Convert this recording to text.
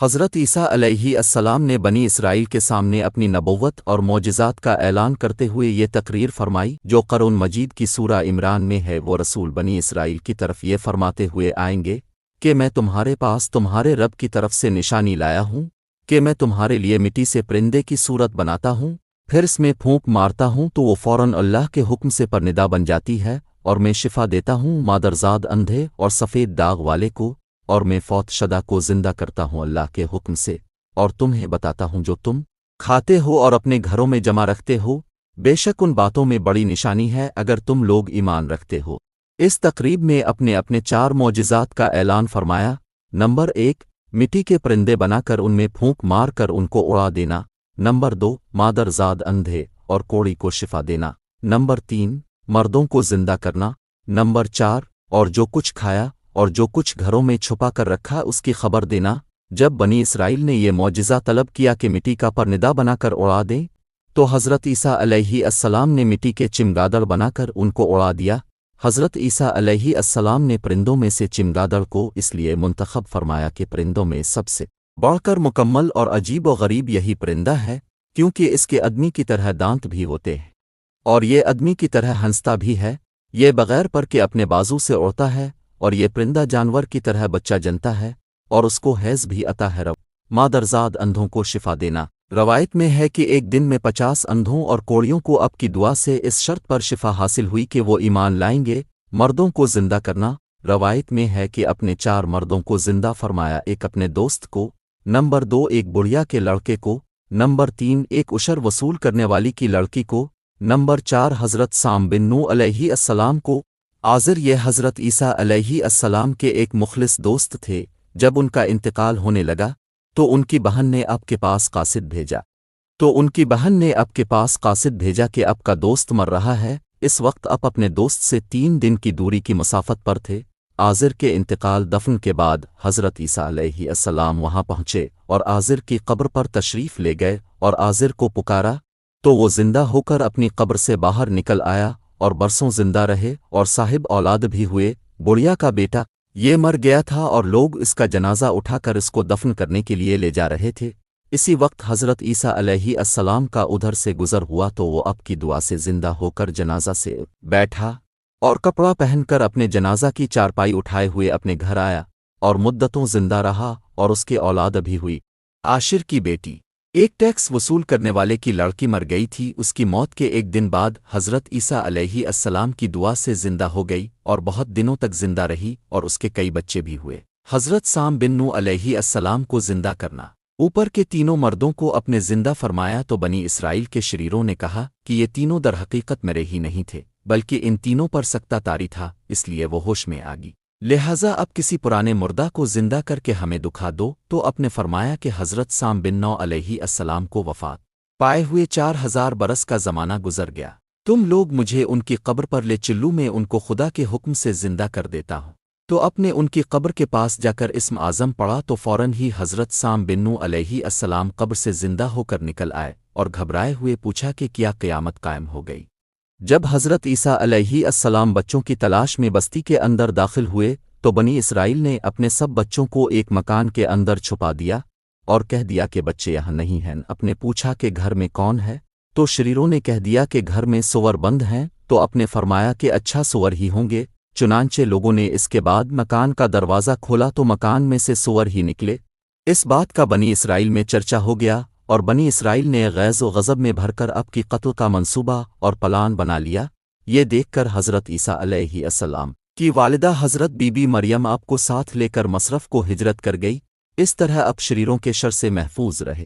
حضرت عیسیٰ علیہ السلام نے بنی اسرائیل کے سامنے اپنی نبوت اور معجزات کا اعلان کرتے ہوئے یہ تقریر فرمائی جو قرآن مجید کی سورہ عمران میں ہے۔ وہ رسول بنی اسرائیل کی طرف یہ فرماتے ہوئے آئیں گے کہ میں تمہارے پاس تمہارے رب کی طرف سے نشانی لایا ہوں کہ میں تمہارے لیے مٹی سے پرندے کی صورت بناتا ہوں، پھر اس میں پھونک مارتا ہوں تو وہ فوراً اللہ کے حکم سے پرندہ بن جاتی ہے، اور میں شفا دیتا ہوں مادرزاد اندھے اور سفید داغ والے کو، اور میں فوت شدہ کو زندہ کرتا ہوں اللہ کے حکم سے، اور تمہیں بتاتا ہوں جو تم کھاتے ہو اور اپنے گھروں میں جمع رکھتے ہو، بے شک ان باتوں میں بڑی نشانی ہے اگر تم لوگ ایمان رکھتے ہو۔ اس تقریب میں اپنے اپنے 4 معجزات کا اعلان فرمایا۔ نمبر 1، مٹی کے پرندے بنا کر ان میں پھونک مار کر ان کو اڑا دینا۔ نمبر 2، مادرزاد اندھے اور کوڑی کو شفا دینا۔ نمبر 3، مردوں کو زندہ کرنا۔ نمبر 4، اور جو کچھ کھایا اور جو کچھ گھروں میں چھپا کر رکھا اس کی خبر دینا۔ جب بنی اسرائیل نے یہ معجزہ طلب کیا کہ مٹی کا پرندہ بنا کر اڑا دیں تو حضرت عیسیٰ علیہ السلام نے مٹی کے چمگادڑ بنا کر ان کو اڑا دیا۔ حضرت عیسیٰ علیہ السلام نے پرندوں میں سے چمگادڑ کو اس لیے منتخب فرمایا کہ پرندوں میں سب سے بڑھ کر مکمل اور عجیب و غریب یہی پرندہ ہے، کیونکہ اس کے آدمی کی طرح دانت بھی ہوتے ہیں اور یہ آدمی کی طرح ہنستا بھی ہے، یہ بغیر پر کے اپنے بازو سے اڑتا ہے، اور یہ پرندہ جانور کی طرح بچہ جنتا ہے اور اس کو حیض بھی عطا ہے۔ مادرزاد اندھوں کو شفا دینا۔ روایت میں ہے کہ ایک دن میں 50 اندھوں اور کوڑیوں کو اب کی دعا سے اس شرط پر شفا حاصل ہوئی کہ وہ ایمان لائیں گے۔ مردوں کو زندہ کرنا۔ روایت میں ہے کہ اپنے 4 مردوں کو زندہ فرمایا، ایک اپنے دوست کو، نمبر 2 ایک بڑھیا کے لڑکے کو، نمبر 3 ایک عشر وصول کرنے والی کی لڑکی کو، نمبر 4 حضرت سام بن نوح علیہ السلام کو۔ عازر یہ حضرت عیسیٰ علیہ السلام کے ایک مخلص دوست تھے۔ جب ان کا انتقال ہونے لگا تو ان کی بہن نے اب کے پاس قاصد بھیجا کہ اب کا دوست مر رہا ہے۔ اس وقت اب اپنے دوست سے 3 دن کی دوری کی مسافت پر تھے۔ عازر کے انتقال دفن کے بعد حضرت عیسیٰ علیہ السلام وہاں پہنچے اور عازر کی قبر پر تشریف لے گئے اور عازر کو پکارا تو وہ زندہ ہو کر اپنی قبر سے باہر نکل آیا اور برسوں زندہ رہے اور صاحب اولاد بھی ہوئے۔ بڑھیا کا بیٹا یہ مر گیا تھا اور لوگ اس کا جنازہ اٹھا کر اس کو دفن کرنے کے لیے لے جا رہے تھے۔ اسی وقت حضرت عیسیٰ علیہ السلام کا ادھر سے گزر ہوا تو وہ اب کی دعا سے زندہ ہو کر جنازہ سے بیٹھا اور کپڑا پہن کر اپنے جنازہ کی چارپائی اٹھائے ہوئے اپنے گھر آیا اور مدتوں زندہ رہا اور اس کے اولاد بھی ہوئی۔ عاشر کی بیٹی ایک ٹیکس وصول کرنے والے کی لڑکی مر گئی تھی، اس کی موت کے ایک دن بعد حضرت عیسیٰ علیہ السلام کی دعا سے زندہ ہو گئی اور بہت دنوں تک زندہ رہی اور اس کے کئی بچے بھی ہوئے۔ حضرت سام بن نوح علیہ السلام کو زندہ کرنا۔ اوپر کے تینوں مردوں کو اپنے زندہ فرمایا تو بنی اسرائیل کے شریروں نے کہا کہ یہ تینوں در حقیقت میرے ہی نہیں تھے بلکہ ان تینوں پر سکتہ طاری تھا، اس لیے وہ ہوش میں آ گئی، لہذا اب کسی پرانے مردہ کو زندہ کر کے ہمیں دکھا دو۔ تو اپنے فرمایا کہ حضرت سام بن نوح علیہ السلام کو وفات پائے ہوئے 4000 برس کا زمانہ گزر گیا، تم لوگ مجھے ان کی قبر پر لے چلو، میں ان کو خدا کے حکم سے زندہ کر دیتا ہوں۔ تو اپنے ان کی قبر کے پاس جا کر اسم اعظم پڑھا تو فوراً ہی حضرت سام بن نوح علیہ السلام قبر سے زندہ ہو کر نکل آئے اور گھبرائے ہوئے پوچھا کہ کیا قیامت قائم ہو گئی؟ جب حضرت عیسیٰ علیہ السلام بچوں کی تلاش میں بستی کے اندر داخل ہوئے تو بنی اسرائیل نے اپنے سب بچوں کو ایک مکان کے اندر چھپا دیا اور کہہ دیا کہ بچے یہاں نہیں ہیں۔ اپنے پوچھا کہ گھر میں کون ہے تو شریروں نے کہہ دیا کہ گھر میں سور بند ہیں، تو اپنے فرمایا کہ اچھا سور ہی ہوں گے۔ چنانچہ لوگوں نے اس کے بعد مکان کا دروازہ کھولا تو مکان میں سے سور ہی نکلے۔ اس بات کا بنی اسرائیل میں چرچا ہو گیا اور بنی اسرائیل نے غیظ و غضب میں بھر کر اب کی قتل کا منصوبہ اور پلان بنا لیا۔ یہ دیکھ کر حضرت عیسیٰ علیہ السلام کی والدہ حضرت بی بی مریم آپ کو ساتھ لے کر مصرف کو ہجرت کر گئی۔ اس طرح اب شریروں کے شر سے محفوظ رہے۔